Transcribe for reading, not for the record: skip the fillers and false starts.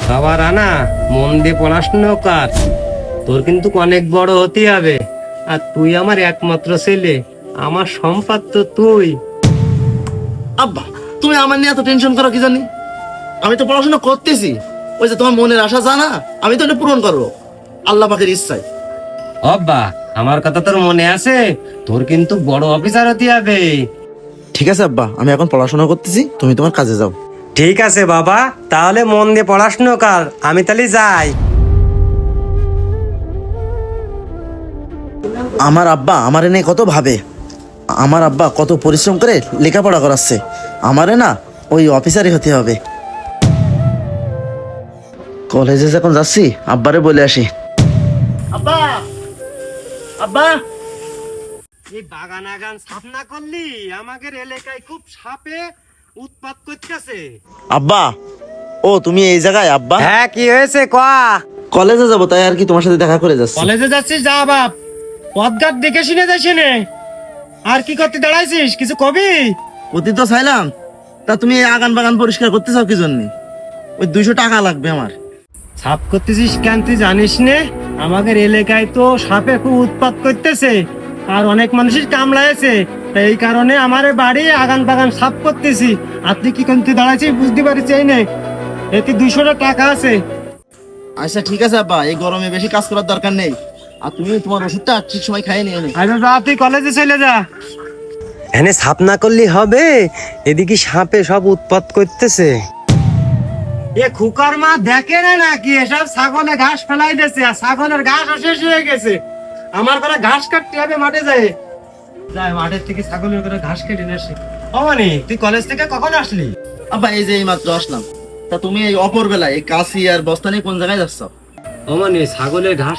বাবা রানা, মন দিয়ে পড়াশুনো কর, তোর কিন্তু অনেক বড় হতে হবে। আর তুই আমার একমাত্র ছেলে, আমার সম্পদ তো তুই। আব্বা, তুমি আমার নিয়ে এত টেনশন করো কি জানি? আমি তো পড়াশোনা করতেছি, ওই যে তোমার মনের আশা জানা, আমি তো এটা পূরণ করবো আল্লাহ পাকের ইচ্ছায়। আব্বা, আমার কথা তোর মনে আছে? তোর কিন্তু বড় অফিসার হতে হবে। ঠিক আছে আব্বা, আমি এখন পড়াশোনা করতেছি, তুমি তোমার কাজে যাও। ঠিক আছে বাবা, তাহলে মন দিয়ে পড়াশুনো কর, আমি তাহলে যাই। আমার আব্বা আমারে নিয়ে কত ভাবে, আমার আব্বা কত পরিশ্রম করে লেখাপড়া করাচ্ছে, আমারে না ওই অফিসারই হতে হবে। কলেজে যখন যাচ্ছি আব্বারে বলে আসি। আব্বা, আব্বা, এই বাগান আগান সাফ না করলি, আমাদের এলাকায় খুব সাপে উৎপাত করতেছে। আব্বা, ও তুমি এই জায়গায়? আব্বা, হ্যাঁ, কি হয়েছে কয়া? কলেজে যাবো তাই আর কি, তোমার সাথে দেখা করে যাচ্ছি। কলেজে যাচ্ছিস, যা বাপ, পথঘাট দেখে শুনে যাস নে। আর কি করতে দাঁড়াইছিস, কিছু কবি? অতীত তো চাইলাম, তা তুমি এই আগান বাগান পরিষ্কার করতে চাও কি জন্য? ওই 200 টাকা লাগবে আমার। সাপ করতেছিস কেন তুই জানিস নে? আমাদের এলাকায় তো সাপে খুব উৎপাত করতেছে, আর অনেক মানুষের কামড়াইছে, তাই এই কারণে আমার বাড়ি আগান বাগান সাফ করতেছি। আর তুই কি করতে দাঁড়াইছিস বুঝতে পারিস এই নে, এতে 200 টাকা আছে। আচ্ছা ঠিক আছে আব্বা, এই গরমে বেশি কাজ করার দরকার নেই, আর তুমি তোমার ওষুধটা ঠিক সময় খাইয়ে নিয়ে নে। আরে যা, তুই কলেজে চলে যা। এনে সাপ না করলি হবে, এদিকে সাপে সব উৎপাত করতেছে। এ খুকার মা দেখে না নাকি এসব ছাগলে ঘাস ফেলাই দিয়েছে, আর ছাগলের ঘাস শেষ হয়ে গেছে। আমার করে ঘাস কাটতে হবে, মাঠে যায় যায়, মাঠের থেকে ছাগলের করে ঘাস কেটে নিয়ে আসি। অমানি, তুই কলেজ থেকে কখন আসলি? আব্বা, এই যে এই মাত্র আসলাম। তা তুমি এই অপর বেলায় এই কাশি আর বস্তা নিয়ে কোন জায়গায় যাচ্ছ? অমানি, ছাগলের ঘাস